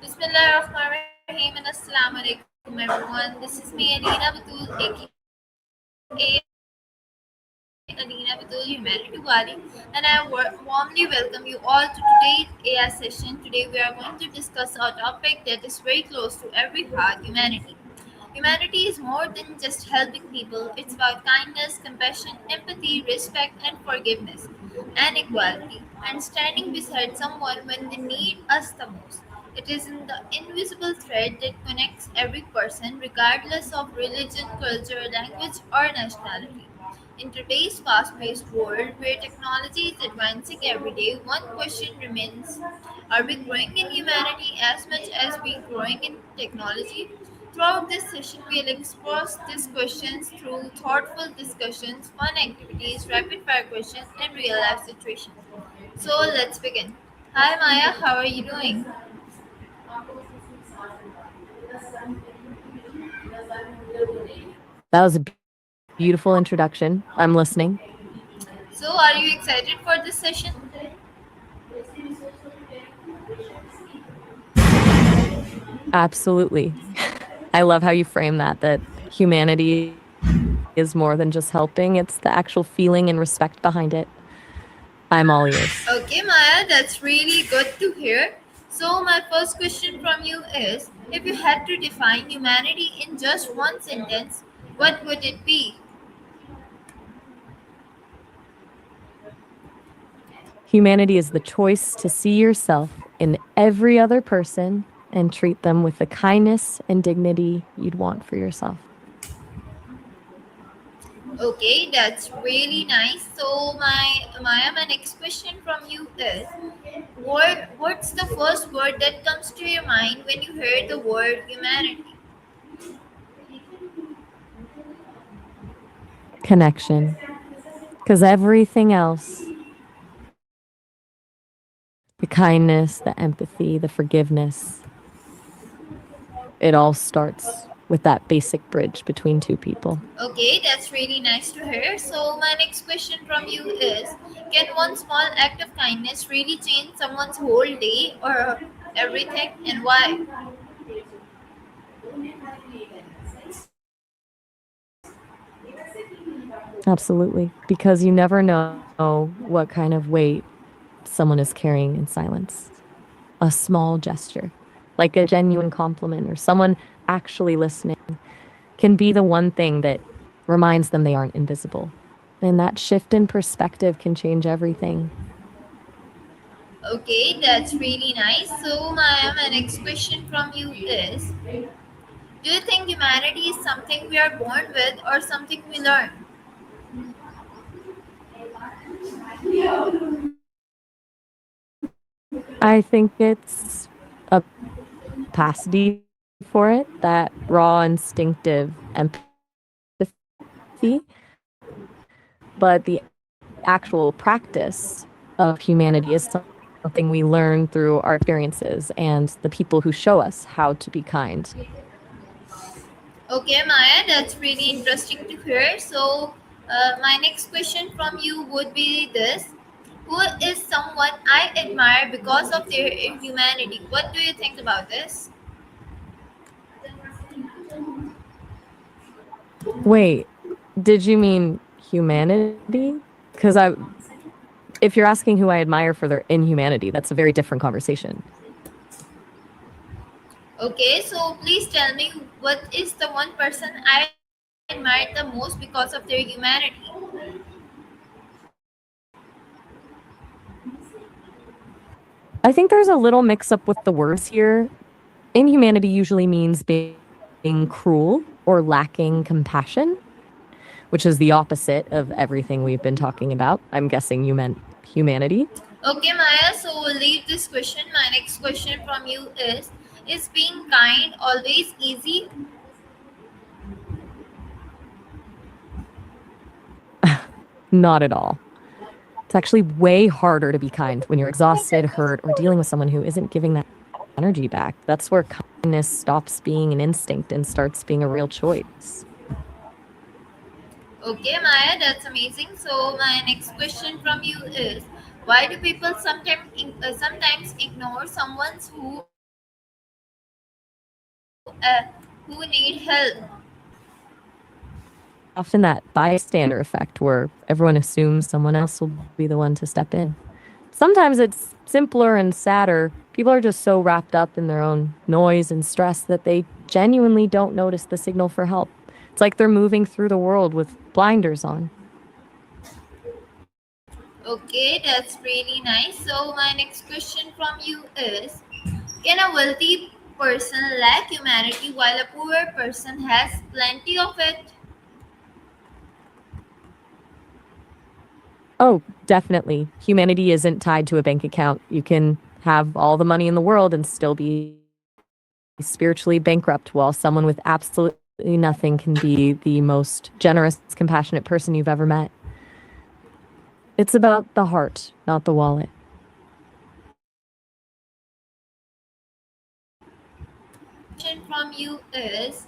Bismillahirrahmanirrahim and Assalamu alaikum everyone. This is me Alina Batul aka Alina Batul Humanity Wali and I warmly welcome you all to today's AI session. Today we are going to discuss a topic that is very close to every heart, humanity. Humanity is more than just helping people, it's about kindness, compassion, empathy, respect, and forgiveness, and equality, and standing beside someone when they need us the most. It is in the invisible thread that connects every person, regardless of religion, culture, language, or nationality. In today's fast paced world where technology is advancing every day, one question remains: are we growing in humanity as much as we are growing in technology? Throughout this session, we'll explore these questions through thoughtful discussions, fun activities, rapid fire questions, and real life situations. So let's begin. Hi Maya, how are you doing? That was a beautiful introduction. I'm listening. So, are you excited for this session? Absolutely. I love how you frame that humanity is more than just helping, it's the actual feeling and respect behind it. I'm all ears. Okay, Maya, that's really good to hear. So, my first question from you is if you had to define humanity in just one sentence, what would it be? Humanity is the choice to see yourself in every other person and treat them with the kindness and dignity you'd want for yourself. Okay, that's really nice. So, my next question from you is what's the first word that comes to your mind when you hear the word humanity? Connection. Because everything else, the kindness, the empathy, the forgiveness, it all starts with that basic bridge between two people. Okay, that's really nice to hear. So, my next question from you is can one small act of kindness really change someone's whole day or everything, and why? Absolutely. Because you never know what kind of weight someone is carrying in silence. A small gesture, like a genuine compliment or someone actually listening, can be the one thing that reminds them they aren't invisible. And that shift in perspective can change everything. Okay, that's really nice. So, my next question from you is do you think humanity is something we are born with or something we learn? I think it's a capacity for it, that raw, instinctive empathy. But the actual practice of humanity is something we learn through our experiences and the people who show us how to be kind. Okay, Maya, that's really interesting to hear. So, my next question from you would be this: who is someone I admire because of their humanity? What do you think about this? Wait, did you mean humanity? Because if you're asking who I admire for their inhumanity, that's a very different conversation. Okay, so please tell me what is the one person I admire the most because of their humanity? I think there's a little mix up with the words here. Inhumanity usually means being cruel or lacking compassion, which is the opposite of everything we've been talking about. I'm guessing you meant humanity. Okay, Maya, so we'll leave this question. My next question from you is being kind always easy? Not at all. It's actually way harder to be kind when you're exhausted, hurt, or dealing with someone who isn't giving that energy back. That's where kindness stops being an instinct and starts being a real choice. Okay, Maya, that's amazing. So my next question from you is why do people sometimes ignore someone who is kind? who need help. Often that bystander effect where everyone assumes someone else will be the one to step in. Sometimes it's simpler and sadder. People are just so wrapped up in their own noise and stress that they genuinely don't notice the signal for help. It's like they're moving through the world with blinders on. Okay, that's really nice. So my next question from you is: can a wealthy person lack humanity while a poor person has plenty of it? Oh, definitely. Humanity isn't tied to a bank account. You can have all the money in the world and still be spiritually bankrupt, while someone with absolutely nothing can be the most generous, compassionate person you've ever met. It's about the heart, not the wallet. Question from you is: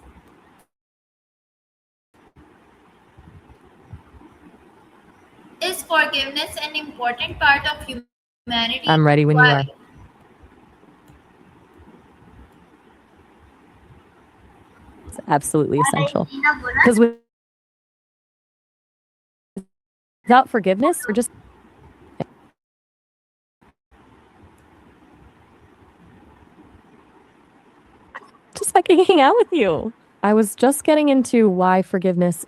is forgiveness an important part of humanity? I'm ready when Why? you are. It's absolutely essential. Because without forgiveness, we're just fucking hang out with you. I was just getting into why forgiveness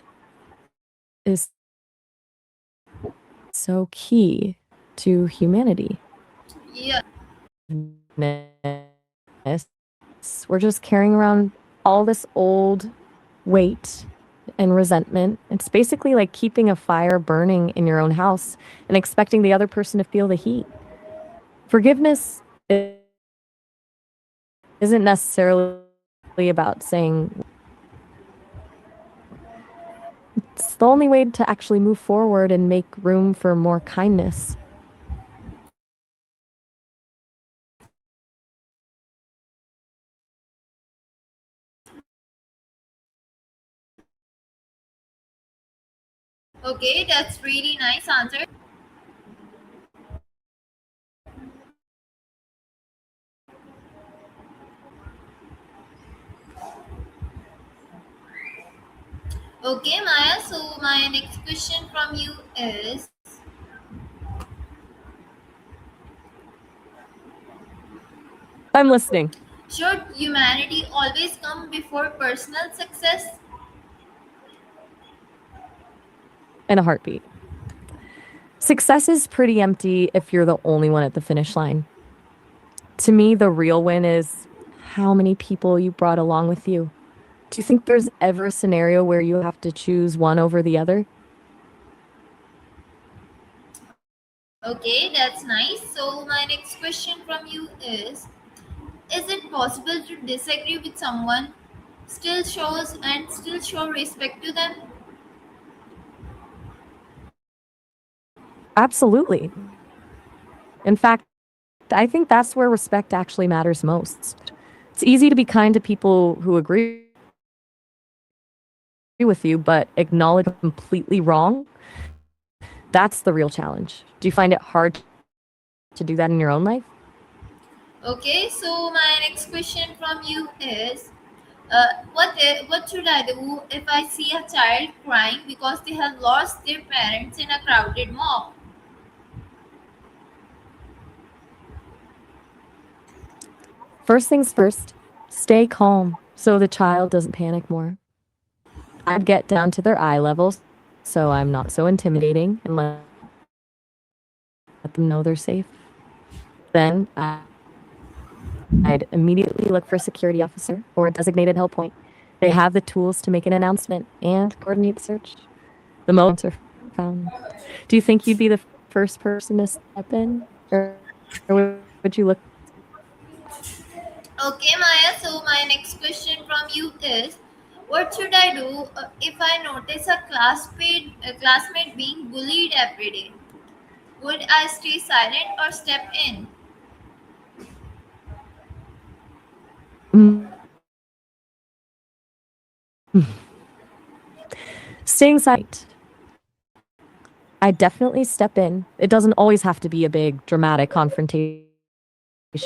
is so key to humanity. Yeah. We're just carrying around all this old weight and resentment. It's basically like keeping a fire burning in your own house and expecting the other person to feel the heat. Forgiveness isn't necessarily about saying it's the only way to actually move forward and make room for more kindness. Okay, that's really nice answer. Okay, Maya. So my next question from you is: I'm listening should humanity always come before personal success? in a heartbeat. Success is pretty empty if you're the only one at the finish line. To me, the real win is how many people you brought along with you. Do you think there's ever a scenario where you have to choose one over the other? Okay, that's nice. So my next question from you is it possible to disagree with someone, still show respect to them? Absolutely. In fact, I think that's where respect actually matters most. It's easy to be kind to people who agree with you, but acknowledge completely wrong. That's the real challenge. Do you find it hard to do that in your own life? Okay, so my next question from you is what should I do if I see a child crying because they have lost their parents in a crowded mall? First things first, stay calm so the child doesn't panic more. I'd get down to their eye level so I'm not so intimidating and let them know they're safe. Then I'd immediately look for a security officer or a designated help point. They have the tools to make an announcement and coordinate the search. The moment the parents are found. Do you think you'd be the first person to step in? Or would you look for support? Okay, Maya. So my next question from you is, what should I do if I notice a classmate being bullied every day? Would I stay silent or step in? Staying silent. I definitely step in. It doesn't always have to be a big dramatic confrontation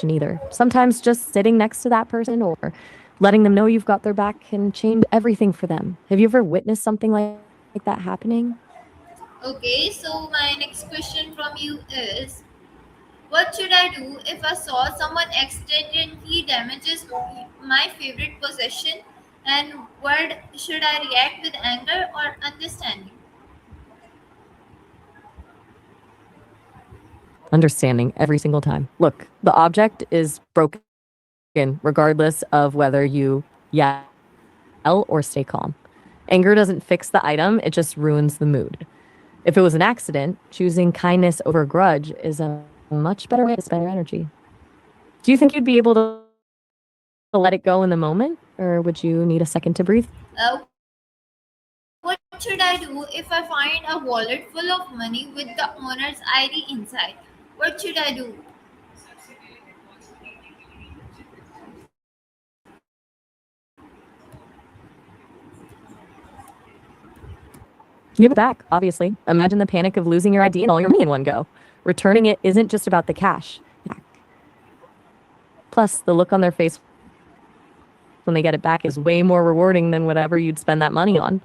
either. Sometimes just sitting next to that person or Letting them know you've got their back can change everything for them. Have you ever witnessed something like that happening? Okay, so my next question from you is, what should I do if I saw someone accidentally damages my favorite possession? And what should I react with anger or understanding? Understanding every single time. Look, the object is broken regardless of whether you yell or stay calm. Anger doesn't fix the item, it just ruins the mood. If it was an accident, choosing kindness over a grudge is a much better way to spend your energy. Do you think you'd be able to let it go in the moment, or would you need a second to breathe? What should I do if I find a wallet full of money with the owner's ID inside? What should I do? Give it back, obviously. Imagine the panic of losing your ID and all your money in one go. Returning it isn't just about the cash. Plus, the look on their face when they get it back is way more rewarding than whatever you'd spend that money on.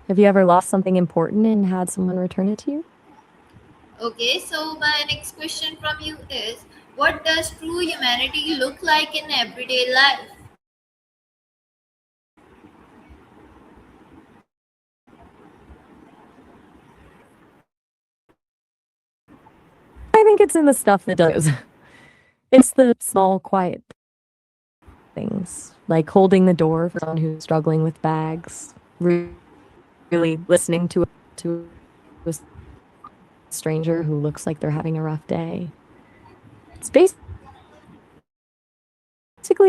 Have you ever lost something important and had someone return it to you? Okay, so my next question from you is, what does true humanity look like in everyday life? I think it's in the stuff that does. It's the small, quiet things, like holding the door for someone who's struggling with bags, really listening to a stranger who looks like they're having a rough day. It's basically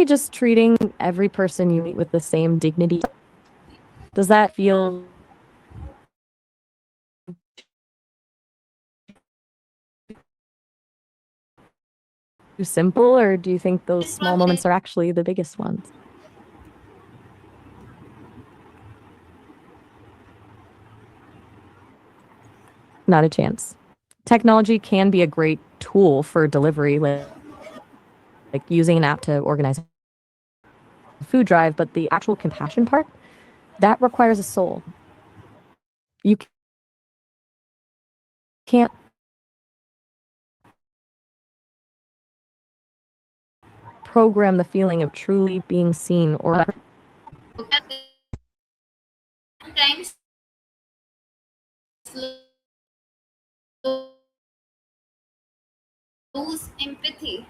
just treating every person you meet with the same dignity you treat yourself. Does that feel too simple, or do you think those Question small from moments are actually the biggest ones? Not a chance. Technology can be a great tool for delivery, like using an app to organize a food drive, but the actual compassion part, that requires a soul. You can't program the feeling of truly being seen or heard. lose empathy.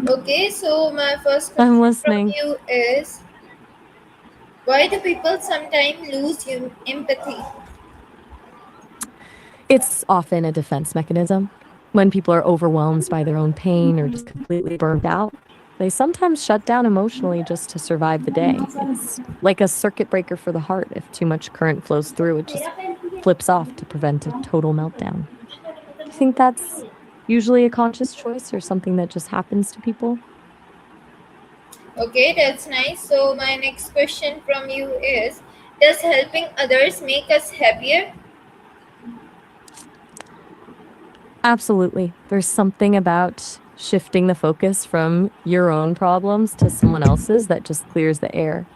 Okay, so my first I'm question from listening. you is, why do people sometimes lose empathy? It's often a defense mechanism. When people are overwhelmed by their own pain or just completely burnt out, they sometimes shut down emotionally just to survive the day. It's like a circuit breaker for the heart. If too much current flows through, it just flips off to prevent a total meltdown. Do you think that's usually a conscious choice or something that just happens to people? Okay, that's nice. So my next question from you is, does helping others make us happier? Absolutely. There's something about shifting the focus from your own problems to someone else's that just clears the air,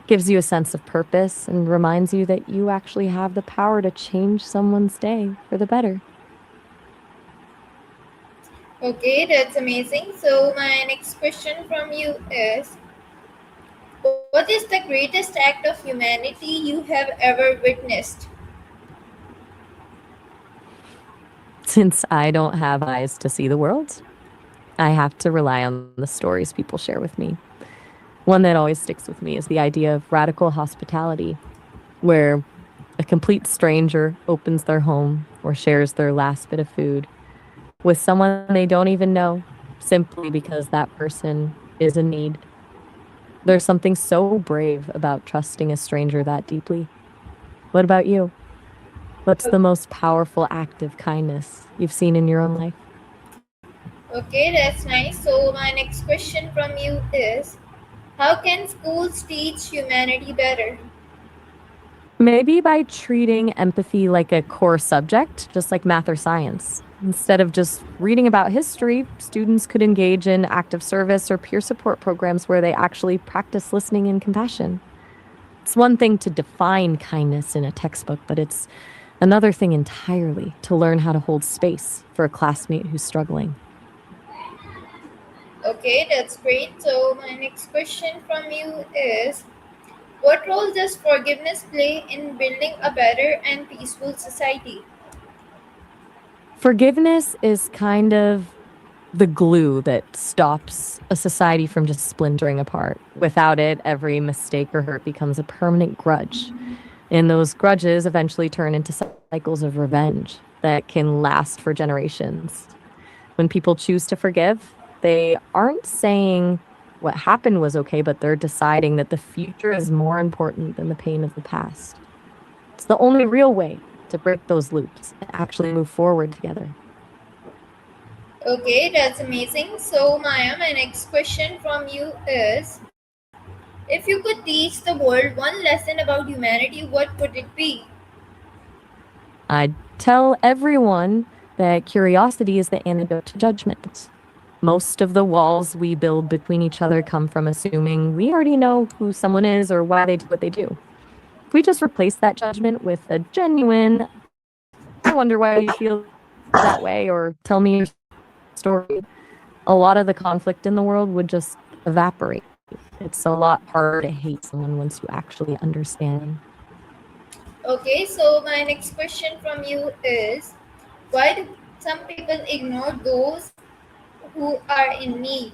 gives you a sense of purpose, and reminds you that you actually have the power to change someone's day for the better. Okay, that's amazing. So my next question from you is, what is the greatest act of humanity you have ever witnessed? Since I don't have eyes to see the world, I have to rely on the stories people share with me. One that always sticks with me is the idea of radical hospitality, where a complete stranger opens their home or shares their last bit of food with someone they don't even know simply because that person is in need. There's something so brave about trusting a stranger that deeply. What about you? What's the most powerful act of kindness you've seen in your own life? Okay, that's nice. So my next question from you is, how can schools teach humanity better? Maybe by treating empathy like a core subject, just like math or science. Instead of just reading about history, students could engage in active service or peer support programs where they actually practice listening and compassion. It's one thing to define kindness in a textbook, but it's another thing entirely to learn how to hold space for a classmate who's struggling. Okay, that's great. So, my next question from you is, what role does forgiveness play in building a better and peaceful society? Forgiveness is kind of the glue that stops a society from just splintering apart. Without it, every mistake or hurt becomes a permanent grudge. And those grudges eventually turn into cycles of revenge that can last for generations. When people choose to forgive, they aren't saying what happened was okay, but they're deciding that the future is more important than the pain of the past. It's the only real way to break those loops and actually move forward together. Okay, that's amazing. So, Maya, my next question from you is, if you could teach the world one lesson about humanity, what would it be? I tell everyone that curiosity is the antidote to judgment. Most of the walls we build between each other come from assuming we already know who someone is or why they do what they do. If we just replace that judgment with a genuine, I wonder why you feel that way, or tell me your story, a lot of the conflict in the world would just evaporate. It's a lot harder to hate someone once you actually understand them. Okay, so my next question from you is, why do some people ignore those who are in need?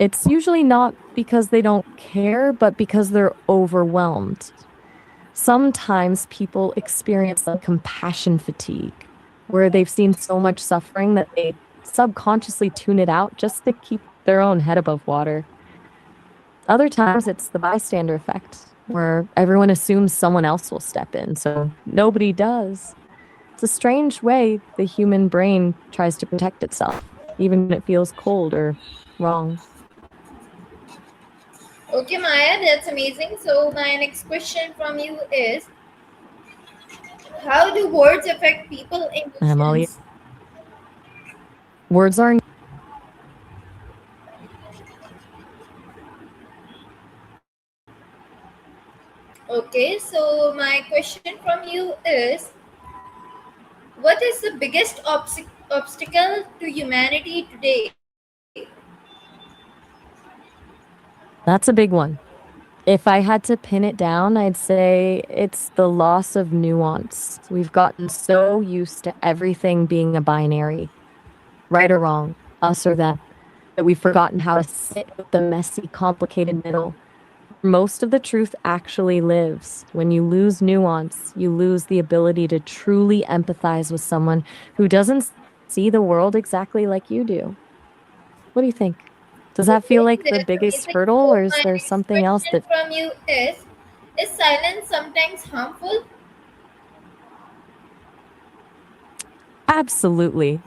It's usually not because they don't care, but because they're overwhelmed. Sometimes people experience like compassion fatigue, where they've seen so much suffering that they subconsciously tune it out just to keep their own head above water. Other times it's the bystander effect, where everyone assumes someone else will step in, so nobody does. It's a strange way the human brain tries to protect itself, even when it feels cold or wrong. Okay, Maya, that's amazing. So my next question from you is, how do words affect people I'm all emotions? words are Okay, so my question from you is, what is the biggest obstacle to humanity today? that's a big one. If I had to pin it down, I'd say it's the loss of nuance. We've gotten so used to everything being a binary, right or wrong, us or them, that we've forgotten how to sit with the messy, complicated middle. Most of the truth actually lives. When you lose nuance, you lose the ability to truly empathize with someone who doesn't see the world exactly like you do. What do you think? Does that feel Okay, like the that's biggest amazing. hurdle, or So is my there next something else question that from you is silence sometimes harmful? absolutely?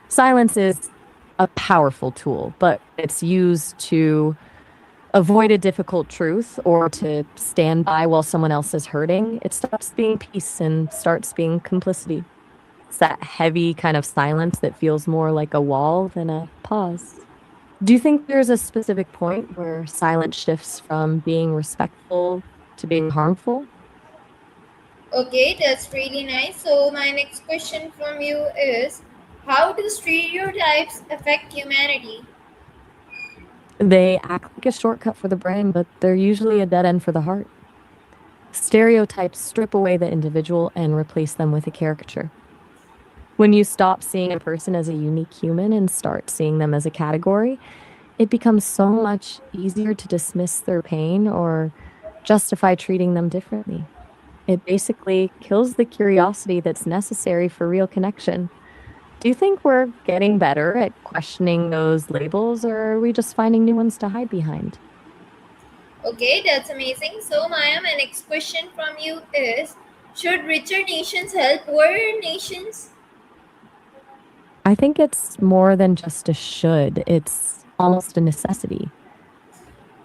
Silence is a powerful tool, but when it's used to avoid a difficult truth or to stand by while someone else is hurting, it stops being peace and starts being complicity. It's that heavy kind of silence that feels more like a wall than a pause. Do you think there's a specific point where silence shifts from being respectful to being harmful? Okay, that's really nice. So my next question from you is, how do stereotypes affect humanity? They act like a shortcut for the brain, but they're usually a dead end for the heart. Stereotypes strip away the individual and replace them with a caricature. When you stop seeing a person as a unique human and start seeing them as a category, it becomes so much easier to dismiss their pain or justify treating them differently. It basically kills the curiosity that's necessary for real connection. Do you think we're getting better at questioning those labels, or are we just finding new ones to hide behind? Okay, that's amazing. So Maya, my next question from you is, should richer nations help poorer nations? I think it's more than just a should, it's almost a necessity.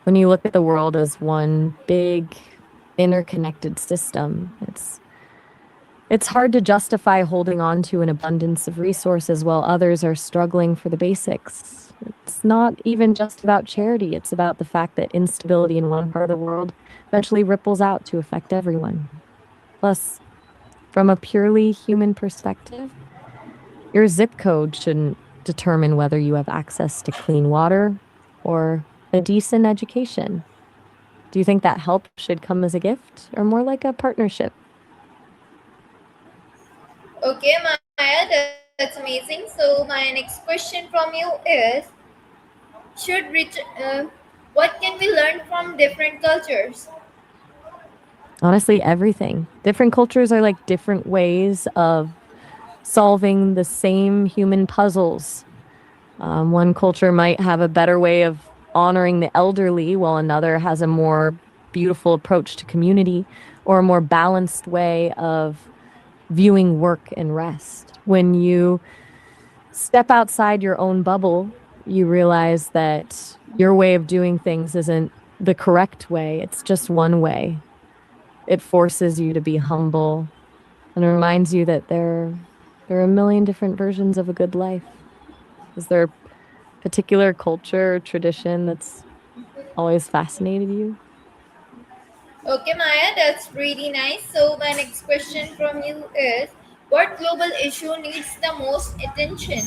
When you look at the world as one big interconnected system, it's hard to justify holding on to an abundance of resources while others are struggling for the basics. It's not even just about charity, it's about the fact that instability in one part of the world eventually ripples out to affect everyone. Plus, from a purely human perspective, your zip code shouldn't determine whether you have access to clean water or a decent education. Do you think that help should come as a gift or more like a partnership? Okay, Maya, that's amazing. So my next question from you is, should what can we learn from different cultures? Honestly, everything. Different cultures are like different ways of solving the same human puzzles. One culture might have a better way of honoring the elderly, while another has a more beautiful approach to community or a more balanced way of viewing work and rest. When you step outside your own bubble, you realize that your way of doing things isn't the correct way, it's just one way. It forces you to be humble and reminds you that there are a million different versions of a good life. Is there a particular culture or tradition that's always fascinated you? Okay, Maya, that's really nice. So my next question from you is, what global issue needs the most attention?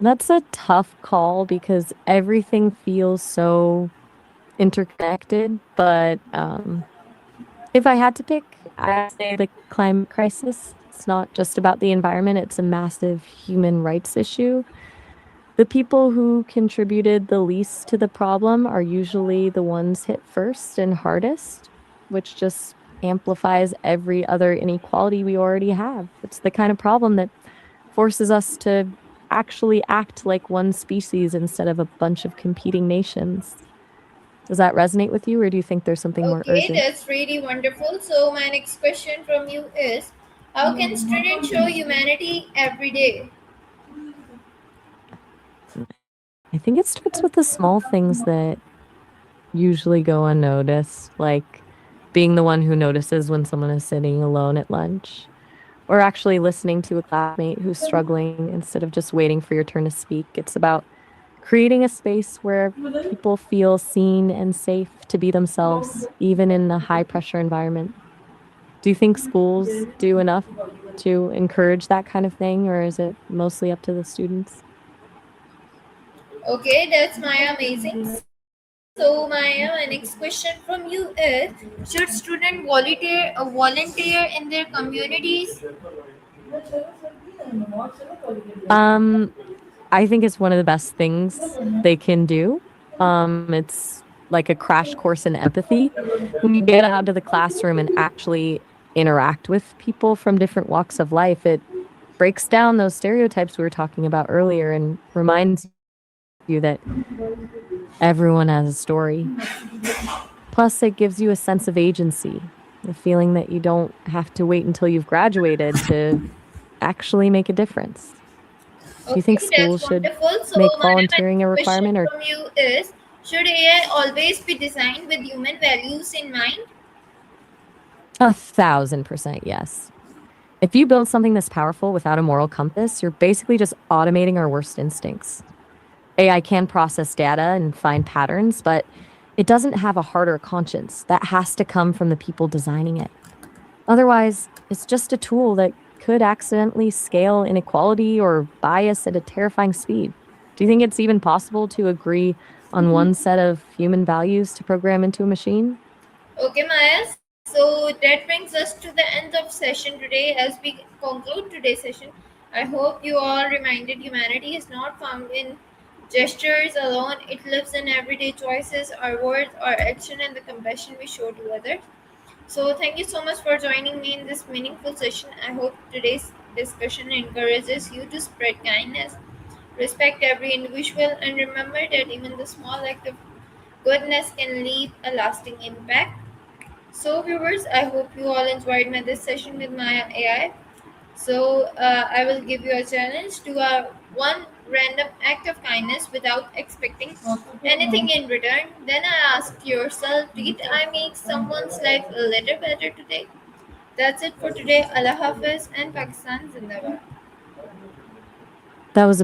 That's a tough call because everything feels so interconnected. But if I had to pick, I'd say the climate crisis. It's not just about the environment, it's a massive human rights issue. The people who contributed the least to the problem are usually the ones hit first and hardest, which just amplifies every other inequality we already have. It's the kind of problem that forces us to actually act like one species instead of a bunch of competing nations. Does that resonate with you, or do you think there's something more Okay, urgent? that's really wonderful. So my next question from you is, how can students show humanity every day? I think it starts with the small things that usually go unnoticed, like being the one who notices when someone is sitting alone at lunch, or actually listening to a classmate who's struggling instead of just waiting for your turn to speak. It's about creating a space where people feel seen and safe to be themselves, even in a high pressure environment. Do you think schools do enough to encourage that kind of thing, or is it mostly up to the students? Okay, that's Maya amazing. So Maya, my next question from you is, should students volunteer in their communities? Um, I think it's one of the best things they can do. It's like a crash course in empathy. When you get out of the classroom and actually interact with people from different walks of life, it breaks down those stereotypes we were talking about earlier and reminds you that everyone has a story. Plus, it gives you a sense of agency, the feeling that you don't have to wait until you've graduated to actually make a difference. Do you think Okay, that's schools should wonderful. So make Maya, my volunteering a next question requirement or from you is, should AI always be designed with human values in mind? 1,000% yes? If you build something this powerful without a moral compass, you're basically just automating our worst instincts. AI can process data and find patterns, but it doesn't have a heart or conscience. That has to come from the people designing it. Otherwise, it's just a tool that could accidentally scale inequality or bias at a terrifying speed. Do you think it's even possible to agree on one set of human values to program into a machine? Okay, Maya. So that brings us to the end of session today. As we conclude today's session, I hope you all reminded humanity is not found in gestures alone. It lives in everyday choices, our words, our action, and the compassion we show to others. So thank you so much for joining me in this meaningful session. I hope today's discussion encourages you to spread kindness, respect every individual, and remember that even the small act of goodness can leave a lasting impact. So, viewers, I hope you all enjoyed my this session with my AI. So, I will give you a challenge to one random act of kindness without expecting anything in return. Then I ask yourself, did I make someone's life a little better today? That's it for today. Allah Hafiz and Pakistan Zindabad. That was a